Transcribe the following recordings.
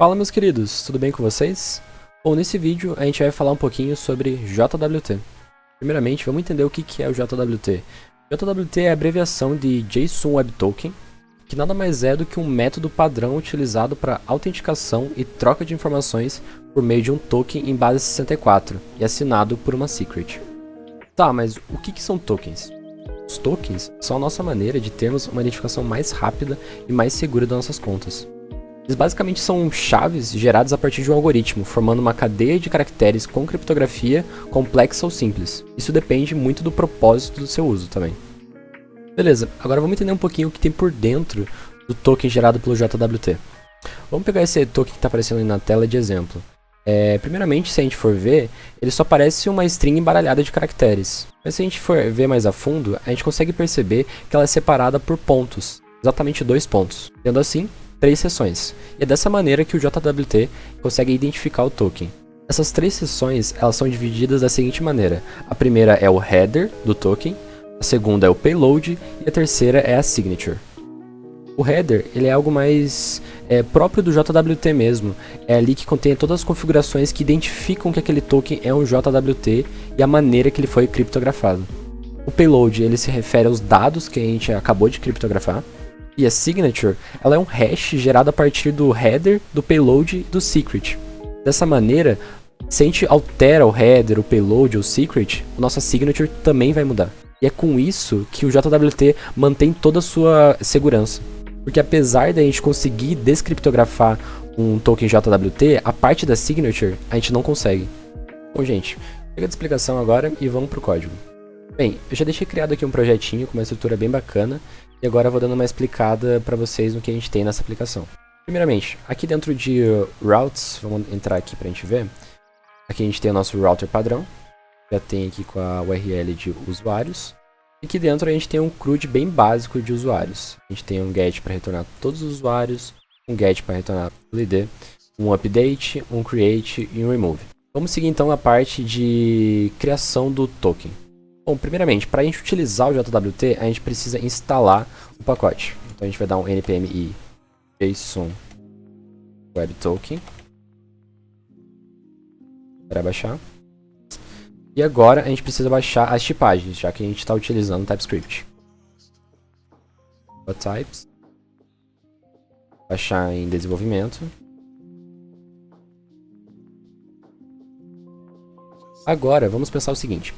Fala, meus queridos, tudo bem com vocês? Bom, nesse vídeo a gente vai falar um pouquinho sobre JWT. Primeiramente, vamos entender o que é o JWT. JWT é a abreviação de JSON Web Token, que nada mais é do que um método padrão utilizado para autenticação e troca de informações por meio de um token em base 64 e assinado por uma secret. Tá, mas o que são tokens? Os tokens são a nossa maneira de termos uma identificação mais rápida e mais segura das nossas contas. Eles basicamente são chaves geradas a partir de um algoritmo, formando uma cadeia de caracteres com criptografia complexa ou simples. Isso depende muito do propósito do seu uso também. Beleza, agora vamos entender um pouquinho o que tem por dentro do token gerado pelo JWT. Vamos pegar esse token que está aparecendo aí na tela de exemplo. Primeiramente, se a gente for ver, ele só parece uma string embaralhada de caracteres. Mas se a gente for ver mais a fundo, a gente consegue perceber que ela é separada por pontos, exatamente 2 pontos. Sendo assim, 3 seções. E é dessa maneira que o JWT consegue identificar o token. Essas 3 seções elas são divididas da seguinte maneira. A primeira é o header do token, a segunda é o payload e a terceira é a signature. O header ele é algo mais próprio do JWT mesmo. É ali que contém todas as configurações que identificam que aquele token é um JWT e a maneira que ele foi criptografado. O payload ele se refere aos dados que a gente acabou de criptografar. E a signature ela é um hash gerado a partir do header, do payload e do secret. Dessa maneira, se a gente altera o header, o payload ou o secret, a nossa signature também vai mudar. E é com isso que o JWT mantém toda a sua segurança. Porque apesar da gente conseguir descriptografar um token JWT, a parte da signature a gente não consegue. Bom, gente, chega de explicação agora e vamos para o código. Bem, eu já deixei criado aqui um projetinho com uma estrutura bem bacana e agora eu vou dando uma explicada para vocês no que a gente tem nessa aplicação. Primeiramente, aqui dentro de routes, vamos entrar aqui para a gente ver. Aqui a gente tem o nosso router padrão, já tem aqui com a URL de usuários. E aqui dentro a gente tem um CRUD bem básico de usuários. A gente tem um GET para retornar todos os usuários, um GET para retornar o ID, um update, um create e um remove. Vamos seguir então a parte de criação do token. Bom, primeiramente, para a gente utilizar o JWT, a gente precisa instalar o pacote. Então a gente vai dar um npm i JSON Web Token para baixar. E agora a gente precisa baixar as tipagens, já que a gente está utilizando o TypeScript. Types. Baixar em desenvolvimento. Agora vamos pensar o seguinte.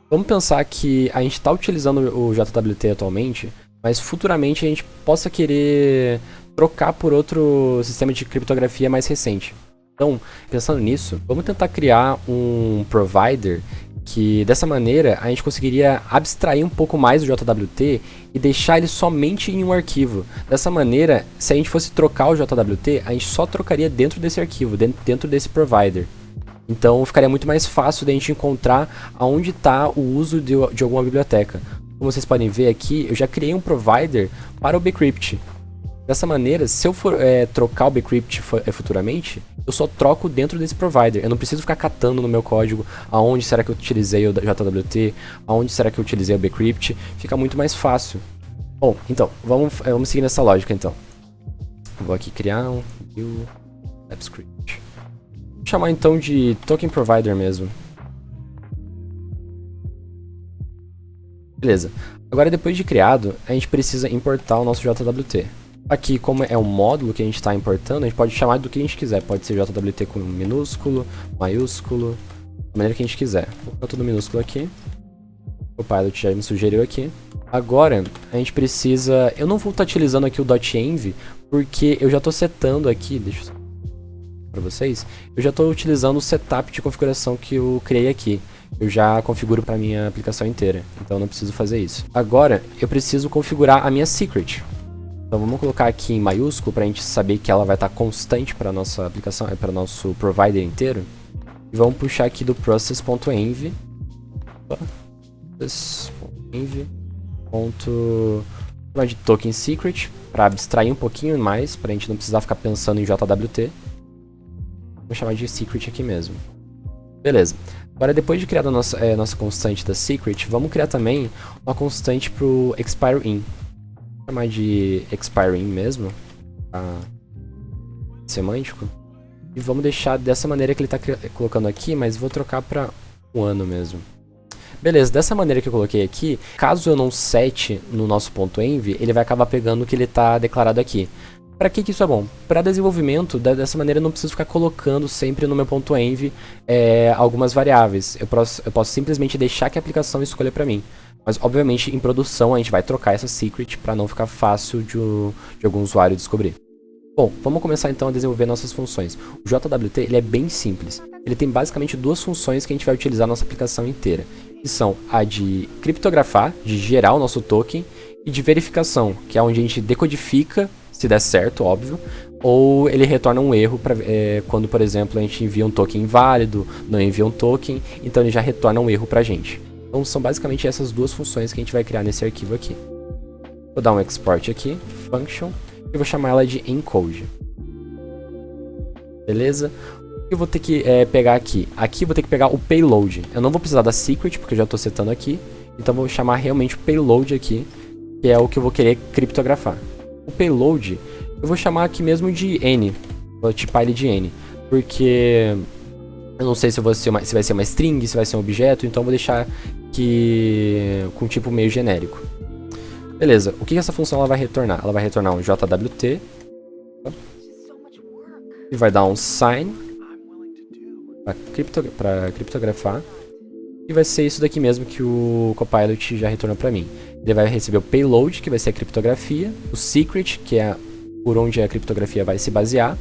Vamos pensar que a gente está utilizando o JWT atualmente, mas futuramente a gente possa querer trocar por outro sistema de criptografia mais recente. Então, pensando nisso, vamos tentar criar um provider que dessa maneira a gente conseguiria abstrair um pouco mais o JWT e deixar ele somente em um arquivo. Dessa maneira, se a gente fosse trocar o JWT, a gente só trocaria dentro desse arquivo, dentro desse provider. Então ficaria muito mais fácil de a gente encontrar aonde está o uso de alguma biblioteca. Como vocês podem ver aqui, eu já criei um provider para o bcrypt. Dessa maneira, se eu for trocar o bcrypt futuramente, eu só troco dentro desse provider. Eu não preciso ficar catando no meu código aonde será que eu utilizei o JWT, aonde será que eu utilizei o bcrypt. Fica muito mais fácil. Bom, então, vamos seguir nessa lógica então. Vou aqui criar um new TypeScript. Vou chamar então de token provider mesmo. Beleza. Agora depois de criado, a gente precisa importar o nosso JWT. Aqui, como é um módulo que a gente está importando, a gente pode chamar do que a gente quiser. Pode ser JWT com minúsculo, maiúsculo, da maneira que a gente quiser. Vou colocar tudo minúsculo aqui. O Pilot já me sugeriu aqui. Agora, a gente precisa... Eu não vou estar utilizando aqui o .env, porque eu já estou setando aqui... Deixa eu para vocês. Eu já estou utilizando o setup de configuração que eu criei aqui. Eu já configuro para a minha aplicação inteira, então não preciso fazer isso. Agora, eu preciso configurar a minha secret. Então vamos colocar aqui em maiúsculo para a gente saber que ela vai estar constante para a nossa aplicação, para o nosso provider inteiro. E vamos puxar aqui do process.env. De token secret, para abstrair um pouquinho mais, para a gente não precisar ficar pensando em JWT. Vou chamar de secret aqui mesmo. Beleza. Agora, depois de criar a nossa constante da secret, vamos criar também uma constante para o expireIn. Vou chamar de expireIn mesmo, semântico. E vamos deixar dessa maneira que ele está colocando aqui, mas vou trocar para um ano mesmo. Beleza, dessa maneira que eu coloquei aqui, caso eu não sete no nosso ponto .env, ele vai acabar pegando o que ele está declarado aqui. Para que isso é bom? Para desenvolvimento, dessa maneira eu não preciso ficar colocando sempre no meu ponto .env algumas variáveis. Eu posso simplesmente deixar que a aplicação escolha para mim. Mas, obviamente, em produção a gente vai trocar essa secret para não ficar fácil de algum usuário descobrir. Bom, vamos começar então a desenvolver nossas funções. O JWT ele é bem simples. Ele tem basicamente duas funções que a gente vai utilizar na nossa aplicação inteira. Que são a de criptografar, de gerar o nosso token, e de verificação, que é onde a gente decodifica, se der certo, óbvio, ou ele retorna um erro quando, por exemplo, a gente envia um token inválido, não envia um token, então ele já retorna um erro pra gente. Então são basicamente essas duas funções que a gente vai criar nesse arquivo aqui. Vou dar um export aqui, function, e vou chamar ela de encode. Beleza? O que eu vou ter que pegar aqui? Aqui eu vou ter que pegar o payload. Eu não vou precisar da secret, porque eu já estou setando aqui. Então eu vou chamar realmente o payload aqui, que é o que eu vou querer criptografar. O payload, eu vou chamar aqui mesmo de N. Vou tipar ele de N. Porque eu não sei se vai ser uma string, se vai ser um objeto, então eu vou deixar com um tipo meio genérico. Beleza, o que essa função ela vai retornar? Ela vai retornar um JWT. E vai dar um sign para criptografar. E vai ser isso daqui mesmo que o Copilot já retornou para mim. Ele vai receber o payload, que vai ser a criptografia, o secret, que é por onde a criptografia vai se basear,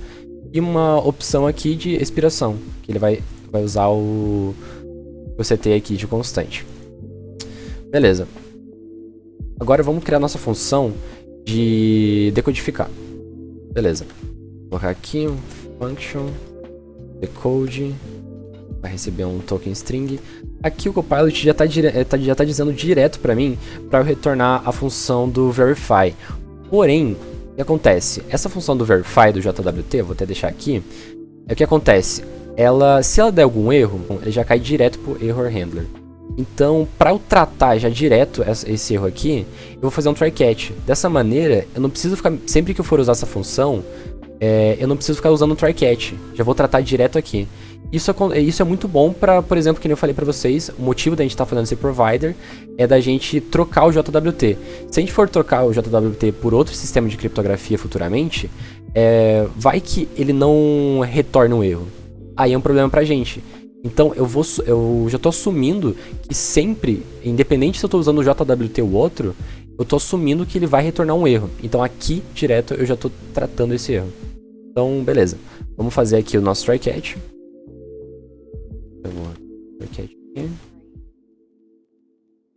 e uma opção aqui de expiração, que ele vai usar o CT aqui de constante. Beleza. Agora vamos criar nossa função de decodificar. Beleza. Vou colocar aqui um function decode, vai receber um token string. Aqui o Copilot já tá dizendo direto para mim para eu retornar a função do verify. Porém, o que acontece? Essa função do verify do JWT, vou até deixar aqui, o que acontece? Se ela der algum erro, ele já cai direto pro error handler. Então, para eu tratar já direto esse erro aqui, eu vou fazer um try catch. Dessa maneira, eu não preciso ficar, sempre que eu for usar essa função, eu não preciso ficar usando o try catch. Já vou tratar direto aqui. Isso é muito bom para, por exemplo, que eu falei para vocês, o motivo da gente estar fazendo esse provider é da gente trocar o JWT. Se a gente for trocar o JWT por outro sistema de criptografia futuramente, vai que ele não retorna um erro. Aí é um problema pra gente. Então eu já estou assumindo que sempre, independente se eu estou usando o JWT ou outro, eu estou assumindo que ele vai retornar um erro. Então aqui, direto, eu já estou tratando esse erro. Então, beleza. Vamos fazer aqui o nosso try catch.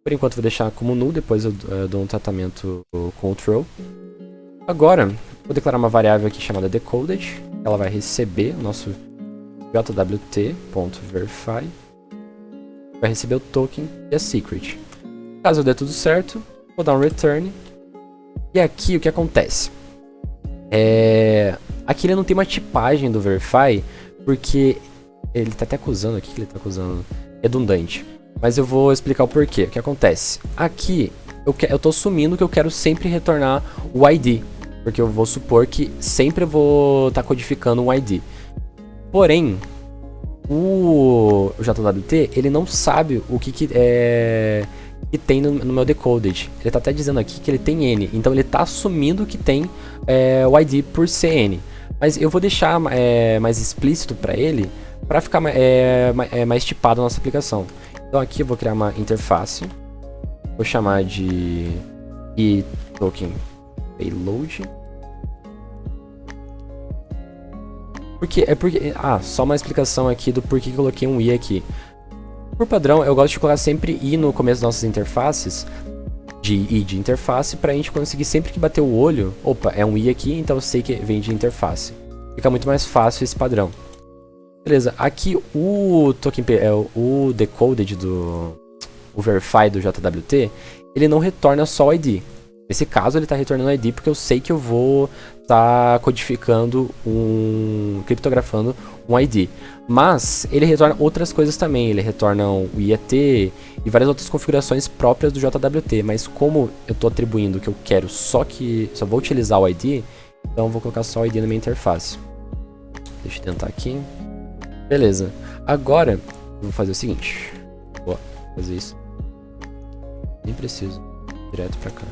Por enquanto vou deixar como null, depois eu dou um tratamento control. Agora, vou declarar uma variável aqui chamada decoded. Ela vai receber o nosso jwt.verify, vai receber o token e a secret. Caso dê tudo certo, vou dar um return. E aqui o que acontece? Aqui ele não tem uma tipagem do verify, porque ele está até acusando aqui, que ele está acusando redundante. Mas eu vou explicar o porquê. O que acontece? Aqui eu estou assumindo que eu quero sempre retornar o ID, porque eu vou supor que sempre eu vou estar codificando um ID. Porém, o JWT, ele não sabe o que tem no meu decoded. Ele está até dizendo aqui que ele tem N, então ele está assumindo que tem o ID por ser N. Mas eu vou deixar mais explícito para ele, para ficar mais tipado a nossa aplicação. Então aqui eu vou criar uma interface, vou chamar de token payload. Só uma explicação aqui do porquê que eu coloquei um i aqui. Por padrão, eu gosto de colocar sempre i no começo das nossas interfaces, de interface, pra gente conseguir sempre que bater o olho, opa, é um i aqui, então eu sei que vem de interface. Fica muito mais fácil esse padrão. Beleza, aqui o token, o decoded o verify do JWT, ele não retorna só o ID. Nesse caso ele está retornando o ID porque eu sei que eu vou estar codificando criptografando um ID. Mas ele retorna outras coisas também, ele retorna o IET e várias outras configurações próprias do JWT. Mas como eu estou atribuindo que eu quero só vou utilizar o ID, então eu vou colocar só o ID na minha interface. Deixa eu tentar aqui. Beleza. Agora, eu vou fazer o seguinte. Vou fazer isso. Nem preciso. Direto pra cá.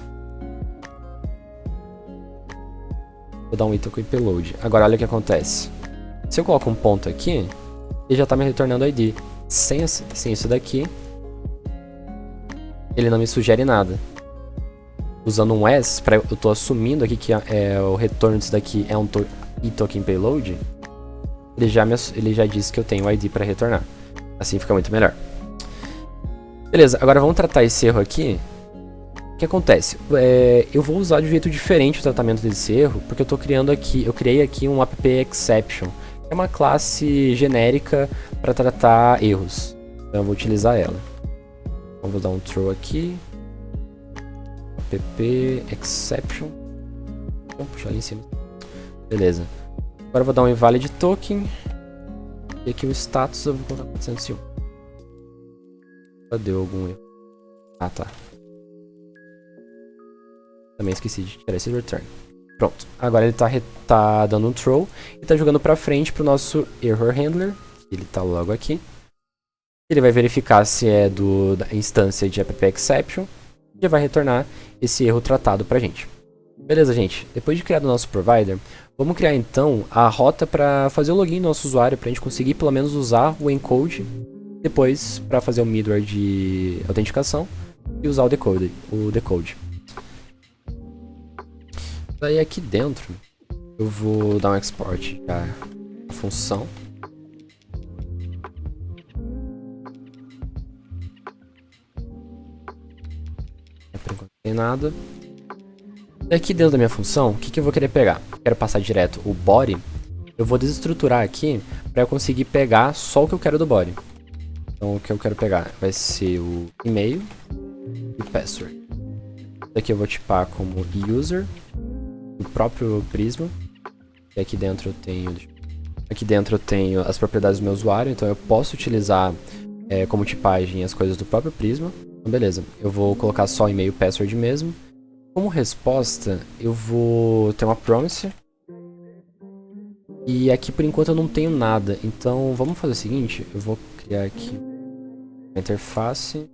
Vou dar um item com payload. Agora, olha o que acontece. Se eu coloco um ponto aqui, ele já tá me retornando ID. Sem isso daqui, ele não me sugere nada. Usando um S, eu tô assumindo aqui que o retorno disso daqui é um token payload, ele já disse que eu tenho o ID para retornar. Assim fica muito melhor. Beleza, agora vamos tratar esse erro aqui. O que acontece? Eu vou usar de um jeito diferente o tratamento desse erro, porque eu criei aqui um app exception, que é uma classe genérica para tratar erros. Então eu vou utilizar ela. Então vou dar um throw aqui. App exception. Vamos puxar ali em cima. Beleza. Agora eu vou dar um invalid token. E aqui o status eu vou colocar 401. Cadê algum erro? Ah, tá. Também esqueci de tirar esse return. Pronto. Agora ele tá dando um throw e tá jogando pra frente pro nosso error handler. Ele tá logo aqui. Ele vai verificar se é da instância de app exception. E já vai retornar esse erro tratado pra gente. Beleza, gente. Depois de criar o nosso provider, vamos criar então a rota para fazer o login do nosso usuário, pra gente conseguir pelo menos usar o encode. Depois para fazer o middleware de autenticação e usar o decode. Daí aqui dentro eu vou dar um export da função. Por enquanto não tem nada. Aqui dentro da minha função, o que eu vou querer pegar? Quero passar direto o body. Eu vou desestruturar aqui para eu conseguir pegar só o que eu quero do body. Então o que eu quero pegar vai ser o e-mail e o password. Aqui eu vou tipar como user, o próprio Prisma. E aqui dentro eu tenho as propriedades do meu usuário, então eu posso utilizar como tipagem as coisas do próprio Prisma. Então beleza, eu vou colocar só e-mail e password mesmo. Como resposta, eu vou ter uma promise. E aqui por enquanto eu não tenho nada, então vamos fazer o seguinte, eu vou criar aqui uma interface,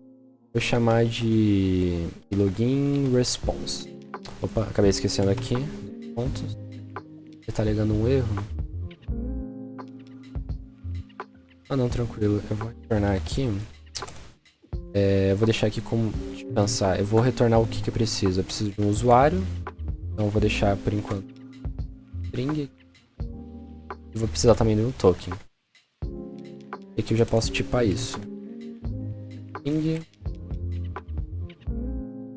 vou chamar de login response. Opa, acabei esquecendo aqui, pontos. Ele tá alegando um erro. Ah não, tranquilo, eu vou retornar aqui. Eu vou deixar aqui como pensar, eu vou retornar o que eu preciso. Eu preciso de um usuário, então eu vou deixar por enquanto string. Eu vou precisar também de um token. E aqui eu já posso tipar isso. String.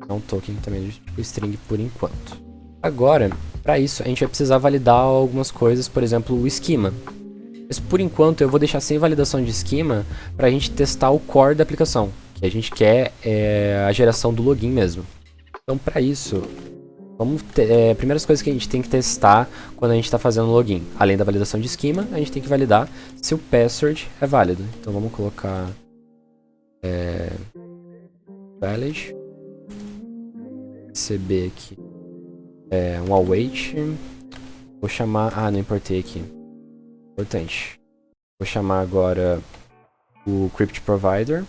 É um token também de tipo string por enquanto. Agora, para isso, a gente vai precisar validar algumas coisas, por exemplo, o esquema. Mas por enquanto eu vou deixar sem validação de esquema para a gente testar o core da aplicação. Que a gente quer a geração do login mesmo. Então para isso, primeiras coisas que a gente tem que testar quando a gente está fazendo login. Além da validação de esquema, a gente tem que validar se o password é válido. Então vamos colocar valid, receber aqui um await. Vou chamar, não importei aqui. Importante. Vou chamar agora o crypt provider.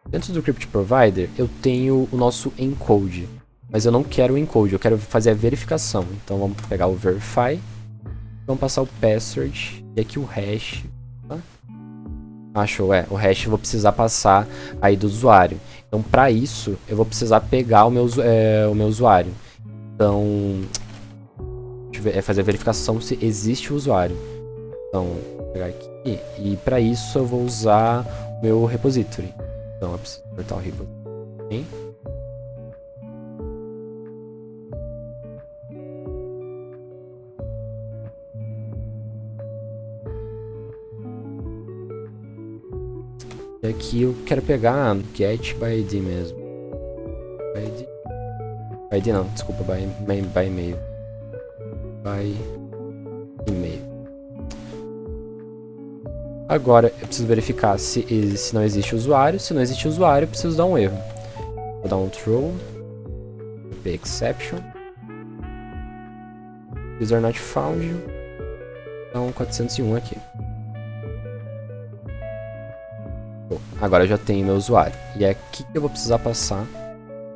Dentro do crypt provider eu tenho o nosso encode, mas eu não quero o encode, eu quero fazer a verificação. Então vamos pegar o verify, vamos passar o password e aqui o hash. Achou? O hash eu vou precisar passar aí do usuário. Então para isso eu vou precisar pegar o meu usuário. Então fazer a verificação se existe o usuário. Então vou pegar aqui e para isso eu vou usar o meu repository. Então eu preciso apertar o repository. E aqui eu quero pegar get by ID mesmo. By ID não, desculpa, by e-mail. By e-mail. Agora eu preciso verificar se não existe usuário. Se não existe usuário, eu preciso dar um erro. Vou dar um throw. Exception. User not found. Então 401 aqui. Bom, agora eu já tenho meu usuário. E é aqui que eu vou precisar passar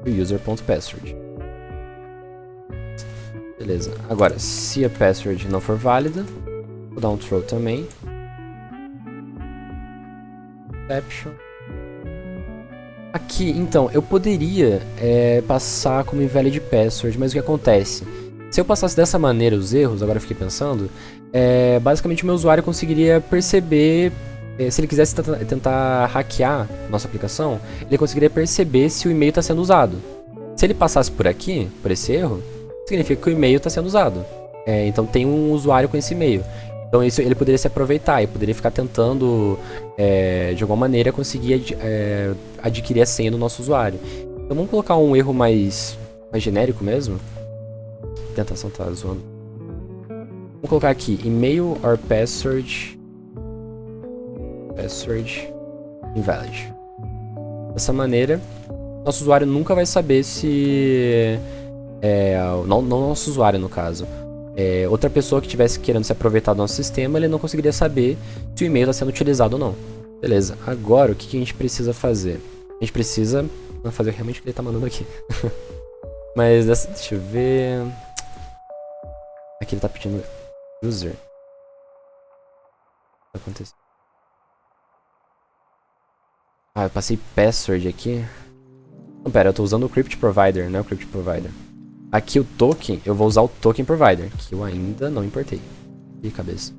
o user.password. Beleza. Agora, se a password não for válida, vou dar um throw também. Exception. Aqui, então, eu poderia passar como invalid password, mas o que acontece? Se eu passasse dessa maneira os erros, agora eu fiquei pensando, basicamente o meu usuário conseguiria perceber, se ele quisesse tentar hackear nossa aplicação, ele conseguiria perceber se o e-mail está sendo usado. Se ele passasse por aqui, por esse erro, significa que o e-mail está sendo usado. Então tem um usuário com esse e-mail. Então isso ele poderia se aproveitar e poderia ficar tentando, de alguma maneira, conseguir adquirir a senha do nosso usuário. Então vamos colocar um erro mais genérico mesmo. A tentação tá zoando. Vamos colocar aqui, email or password invalid. Dessa maneira, nosso usuário nunca vai saber se... não nosso usuário, no caso. Outra pessoa que estivesse querendo se aproveitar do nosso sistema, ele não conseguiria saber se o e-mail está sendo utilizado ou não. Beleza, agora o que a gente precisa fazer? A gente precisa fazer realmente o que ele está mandando aqui. Mas deixa eu ver... Aqui ele está pedindo user. O que está acontecendo? Ah, eu passei password aqui. Não, pera, eu estou usando o crypt provider, não é o crypt provider. Aqui o token, eu vou usar o token provider, que eu ainda não importei. Ih, cabeça.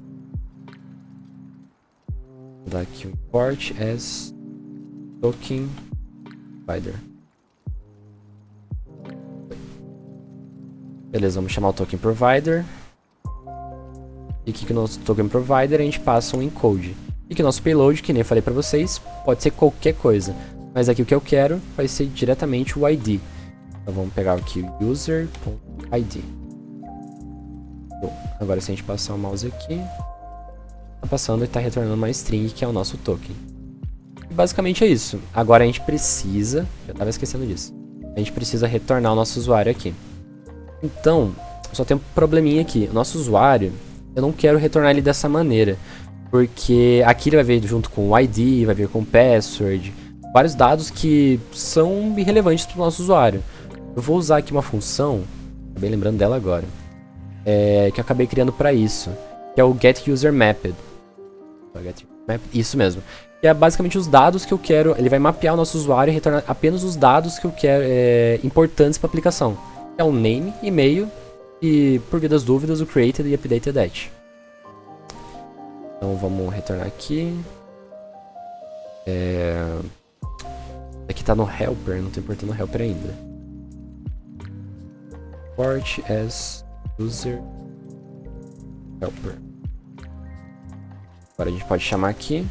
Vou dar aqui o import as token provider. Beleza, vamos chamar o token provider. E aqui que o nosso token provider a gente passa um encode. E que o nosso payload, que nem eu falei pra vocês, pode ser qualquer coisa. Mas aqui o que eu quero vai ser diretamente o ID. Então vamos pegar aqui o user.id. Bom, agora se a gente passar o mouse aqui, tá passando e tá retornando uma string, que é o nosso token. E basicamente é isso. Agora a gente precisa, já tava esquecendo disso, a gente precisa retornar o nosso usuário aqui. Então, só tem um probleminha aqui. O nosso usuário, eu não quero retornar ele dessa maneira, porque aqui ele vai vir junto com o ID, vai vir com o password, vários dados que são irrelevantes para o nosso usuário. Eu vou usar aqui uma função, acabei lembrando dela agora, que eu acabei criando para isso, que é o getUserMapped. Isso mesmo. Que é basicamente os dados que eu quero, ele vai mapear o nosso usuário e retornar apenas os dados que eu quero importantes para a aplicação. É um name, e-mail e, por via das dúvidas, o created e updated at. Então vamos retornar aqui. Aqui tá no helper, não tô importando o helper ainda. Import as user helper. Agora a gente pode chamar aqui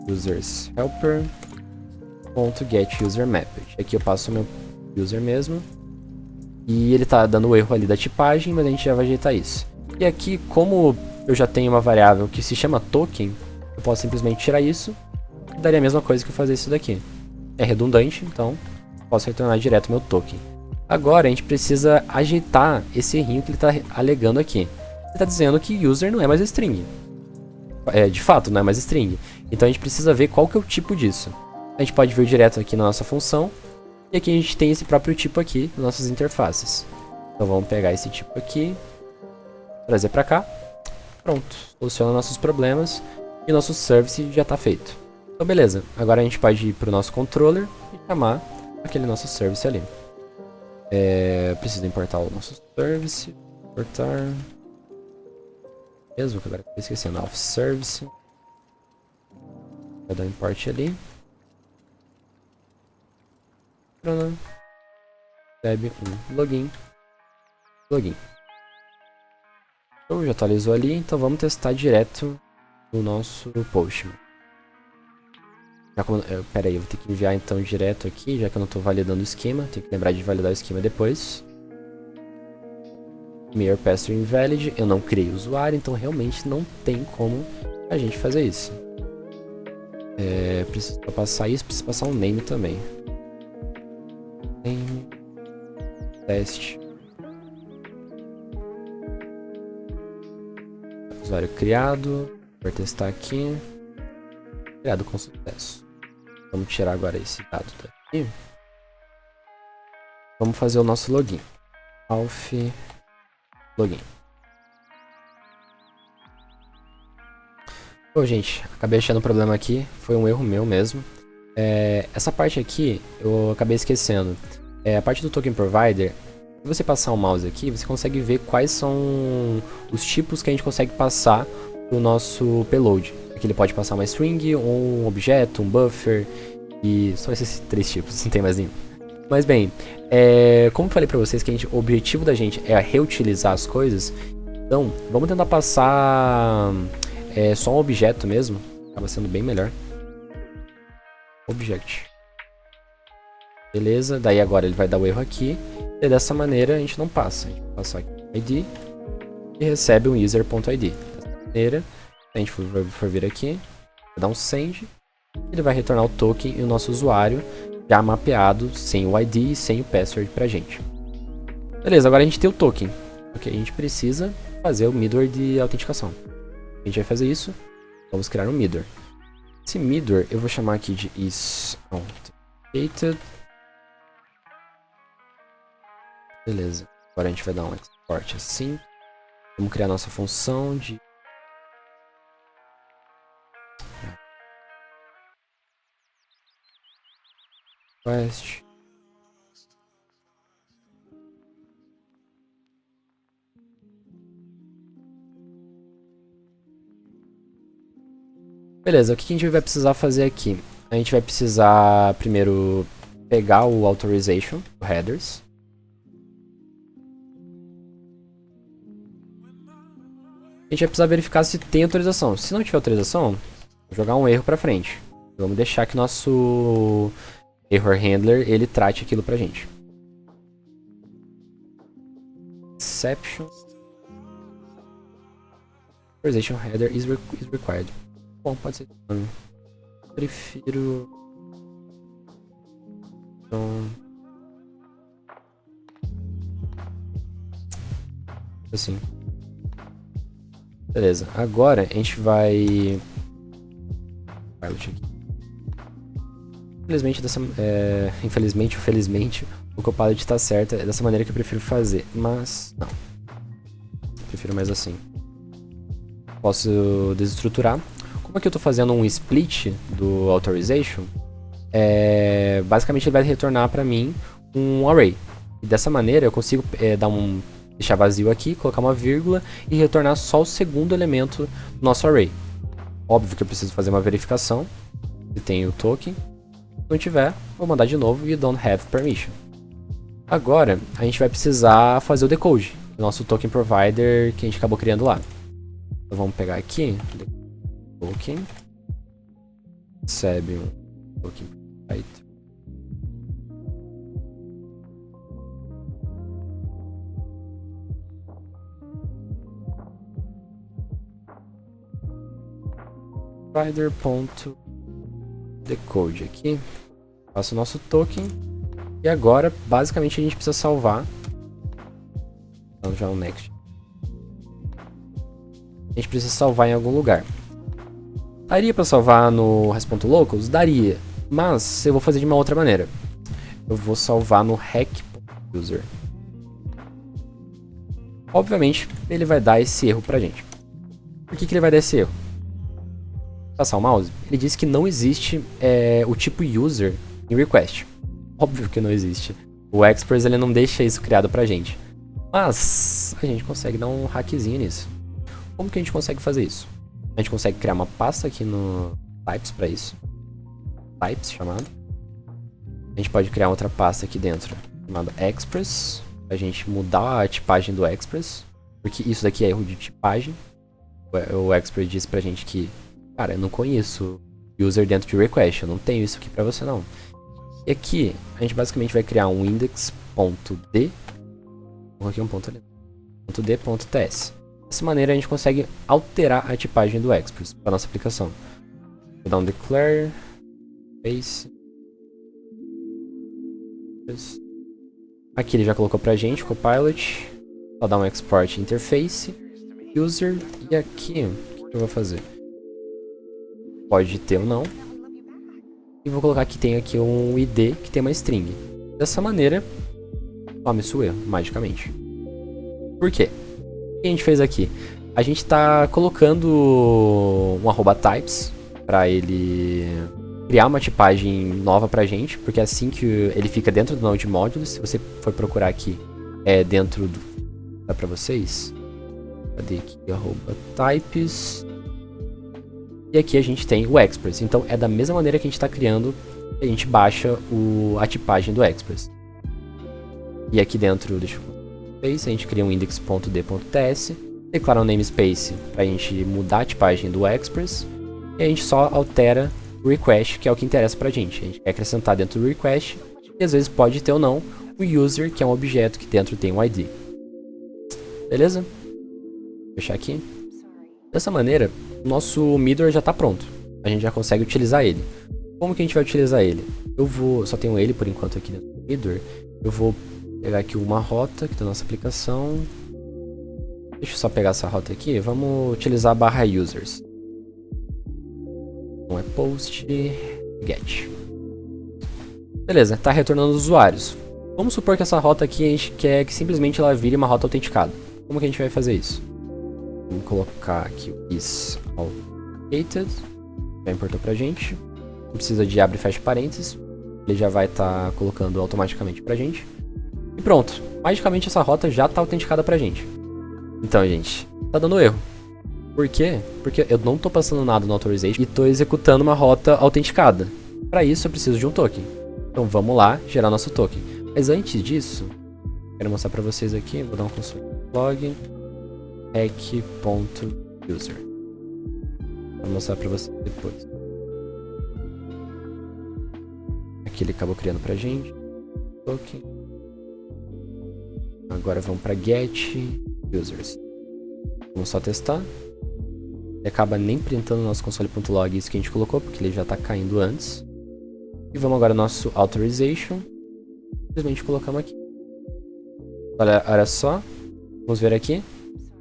users helper.getUserMapped. Aqui eu passo o meu user mesmo. E ele tá dando o erro ali da tipagem, mas a gente já vai ajeitar isso. E aqui, como eu já tenho uma variável que se chama token, eu posso simplesmente tirar isso e daria a mesma coisa que eu fazer isso daqui. É redundante, então posso retornar direto meu token. Agora a gente precisa ajeitar esse errinho que ele está alegando aqui. Ele está dizendo que user não é mais string. De fato, não é mais string. Então a gente precisa ver qual que é o tipo disso. A gente pode vir direto aqui na nossa função. E aqui a gente tem esse próprio tipo aqui nas nossas interfaces. Então vamos pegar esse tipo aqui, trazer para cá. Pronto, soluciona nossos problemas e nosso service já está feito. Então beleza, agora a gente pode ir para o nosso controller e chamar aquele nosso service ali. Preciso importar o nosso service, importar... Mesmo que agora eu esqueci, off service. Vai dar um import ali. Recebe um login. Então já atualizou ali, então vamos testar direto no nosso Postman. Pera aí, eu vou ter que enviar então direto aqui, já que eu não estou validando o esquema. Tenho que lembrar de validar o esquema depois. Email password invalid. Eu não criei o usuário, então realmente não tem como a gente fazer isso. Preciso passar isso, preciso passar um name também. teste. Usuário criado. Vou testar aqui. Criado com sucesso. Vamos tirar agora esse dado daqui. Vamos fazer o nosso login. Alf login. Bom, gente, acabei achando um problema aqui. Foi um erro meu mesmo. Essa parte aqui eu acabei esquecendo. A parte do Token Provider. Se você passar o mouse aqui, você consegue ver quais são os tipos que a gente consegue passar para o nosso payload. Aqui ele pode passar uma string, um objeto, um buffer e só esses 3 tipos, não tem mais nenhum. Mas bem, como eu falei para vocês que o objetivo da gente é reutilizar as coisas, então vamos tentar passar só um objeto mesmo, acaba sendo bem melhor. Object. Beleza, daí agora ele vai dar o erro aqui. E dessa maneira a gente não passa. A gente vai passar aqui ID e recebe um user.id. Dessa maneira, se a gente for vir aqui, vai dar um send, ele vai retornar o token e o nosso usuário já mapeado sem o ID e sem o password pra gente. Beleza, agora a gente tem o token. Ok, a gente precisa fazer o middleware de autenticação. A gente vai fazer isso. Vamos criar um middleware. Esse middleware eu vou chamar aqui de isAuthenticated. Beleza, agora a gente vai dar um export assim. Vamos criar nossa função de request. Beleza, o que a gente vai precisar fazer aqui? A gente vai precisar primeiro pegar o authorization, o headers. A gente vai precisar verificar se tem autorização. Se não tiver autorização, vou jogar um erro pra frente. Vamos deixar que nosso error handler ele trate aquilo pra gente. Exception. Authorization header is required. Bom, pode ser. Prefiro. Então. Assim. Beleza, agora a gente vai. Pilot aqui. Infelizmente ou felizmente, o Copilot está certo, é dessa maneira que eu prefiro fazer, mas não. Prefiro mais assim. Posso desestruturar. Como aqui eu estou fazendo um split do authorization, basicamente ele vai retornar para mim um array. E dessa maneira eu consigo deixar vazio aqui, colocar uma vírgula e retornar só o segundo elemento do nosso array. Óbvio que eu preciso fazer uma verificação se tem o token. Se não tiver, vou mandar de novo e don't have permission. Agora, a gente vai precisar fazer o decode do nosso token provider que a gente acabou criando lá. Então vamos pegar aqui, token, recebe um token provider.decode aqui. Faço o nosso token. E agora, basicamente, a gente precisa salvar. Então, já o next. A gente precisa salvar em algum lugar. Daria para salvar no res.locals? Daria. Mas eu vou fazer de uma outra maneira. Eu vou salvar no rec.user. Obviamente, ele vai dar esse erro pra gente. Por que ele vai dar esse erro? Passar o mouse, ele diz que não existe o tipo user em request. Óbvio que não existe. O Express ele não deixa isso criado pra gente. Mas a gente consegue dar um hackzinho nisso. Como que a gente consegue fazer isso? A gente consegue criar uma pasta aqui no types para isso. Types chamado. A gente pode criar outra pasta aqui dentro chamada Express. Pra gente mudar a tipagem do Express. Porque isso daqui é erro de tipagem. O Express diz pra gente que cara, eu não conheço user dentro de request, eu não tenho isso aqui pra você não. E aqui, a gente basicamente vai criar um index.d, vou aqui um ponto ali, .d.ts. Dessa maneira a gente consegue alterar a tipagem do Express para nossa aplicação. Vou dar um declare, space, Aqui ele já colocou pra gente, Copilot. Só dar um Export Interface, User, e aqui, o que eu vou fazer? Pode ter ou não. E vou colocar que tem aqui um ID que tem uma string. Dessa maneira, tome seu erro, magicamente. Por quê? O que a gente fez aqui? A gente está colocando um @types para ele criar uma tipagem nova pra gente, porque é assim que ele fica dentro do Node Modules. Se você for procurar aqui, é dentro do... Dá pra vocês? Cadê aqui? @types. E aqui a gente tem o Express. Então é da mesma maneira que a gente está criando, a gente baixa a tipagem do Express. E aqui dentro, deixa eu... a gente cria um index.d.ts, declara um namespace para a gente mudar a tipagem do Express, e a gente só altera o request, que é o que interessa pra gente. A gente quer acrescentar dentro do request, e às vezes pode ter ou não, o user, que é um objeto que dentro tem um ID. Beleza? Vou fechar aqui. Dessa maneira, o nosso middleware já está pronto. A gente já consegue utilizar ele. Como que a gente vai utilizar ele? Só tenho ele por enquanto aqui dentro do middleware. Eu vou pegar aqui uma rota que está na nossa aplicação. Deixa eu só pegar essa rota aqui. Vamos utilizar a /users. Então é post get. Beleza, está retornando os usuários. Vamos supor que essa rota aqui a gente quer que simplesmente ela vire uma rota autenticada. Como que a gente vai fazer isso? Vamos colocar aqui o is authenticated. Já importou pra gente. Não precisa de abre e fecha parênteses. Ele já vai estar colocando automaticamente pra gente. E pronto. Magicamente essa rota já está autenticada pra gente. Então, gente, tá dando erro. Por quê? Porque eu não tô passando nada no authorization e tô executando uma rota autenticada. Para isso eu preciso de um token. Então vamos lá gerar nosso token. Mas antes disso, quero mostrar para vocês aqui, vou dar um console log hack.user. Vou mostrar para vocês depois. Aqui ele acabou criando pra gente token. Agora vamos para get users. Vamos só testar. Ele acaba nem printando o nosso console.log isso que a gente colocou, porque ele já está caindo antes. E vamos agora no nosso authorization. Simplesmente colocamos aqui. Olha só. Vamos ver aqui.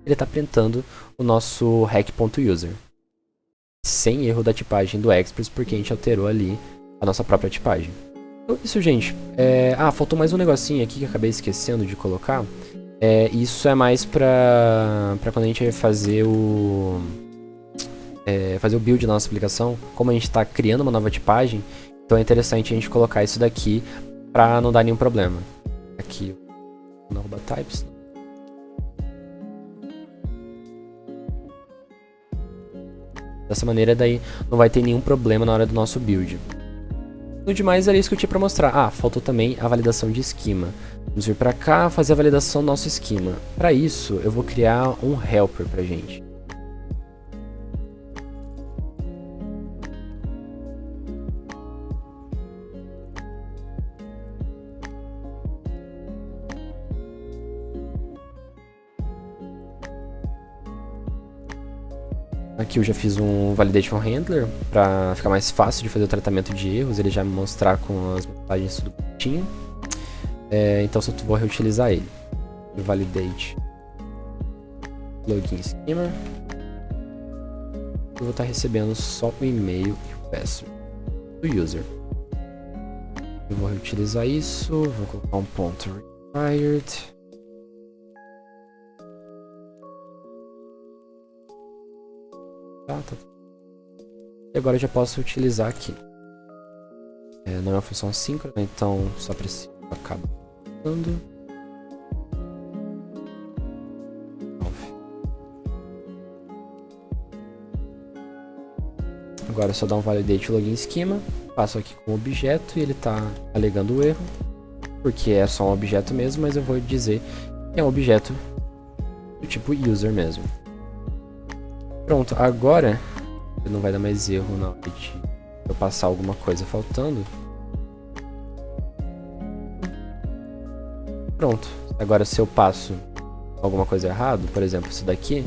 Ele está printando o nosso hack.user. Sem erro da tipagem do Express, porque a gente alterou ali a nossa própria tipagem. Então isso, gente. Faltou mais um negocinho aqui que eu acabei esquecendo de colocar. Isso é mais pra quando a gente vai fazer o build da nossa aplicação. Como a gente está criando uma nova tipagem, então é interessante a gente colocar isso daqui para não dar nenhum problema. Aqui no @types. Dessa maneira daí não vai ter nenhum problema na hora do nosso build. No demais era isso que eu tinha para mostrar. Faltou também a validação de esquema. Vamos vir para cá fazer a validação do nosso esquema. Para isso eu vou criar um helper pra gente. Aqui eu já fiz um Validation Handler para ficar mais fácil de fazer o tratamento de erros, ele já me mostrar com as mensagens tudo bonitinho. Então só vou reutilizar ele. Validate Login Schema. Eu vou estar recebendo só o e-mail e o password do user. Eu vou reutilizar isso, vou colocar um ponto required. Tá. E agora eu já posso utilizar aqui. Não é uma função síncrona, então só preciso acabar dando. Agora é só dar um validate login schema, passo aqui com o objeto e ele está alegando o erro, porque é só um objeto mesmo, mas eu vou dizer que é um objeto do tipo user mesmo. Pronto, agora não vai dar mais erro na hora de eu passar alguma coisa faltando. Pronto, agora se eu passo alguma coisa errado, por exemplo, isso daqui,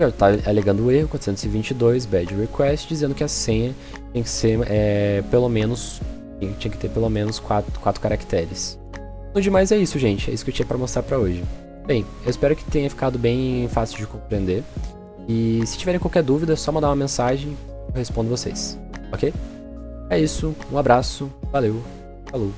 está alegando o erro 422 bad request, dizendo que a senha tem que ser pelo menos tinha que ter pelo menos 4 caracteres. No demais é isso, gente. É isso que eu tinha pra mostrar pra hoje. Bem, eu espero que tenha ficado bem fácil de compreender. E se tiverem qualquer dúvida, é só mandar uma mensagem, eu respondo vocês, ok? É isso, um abraço, valeu, falou.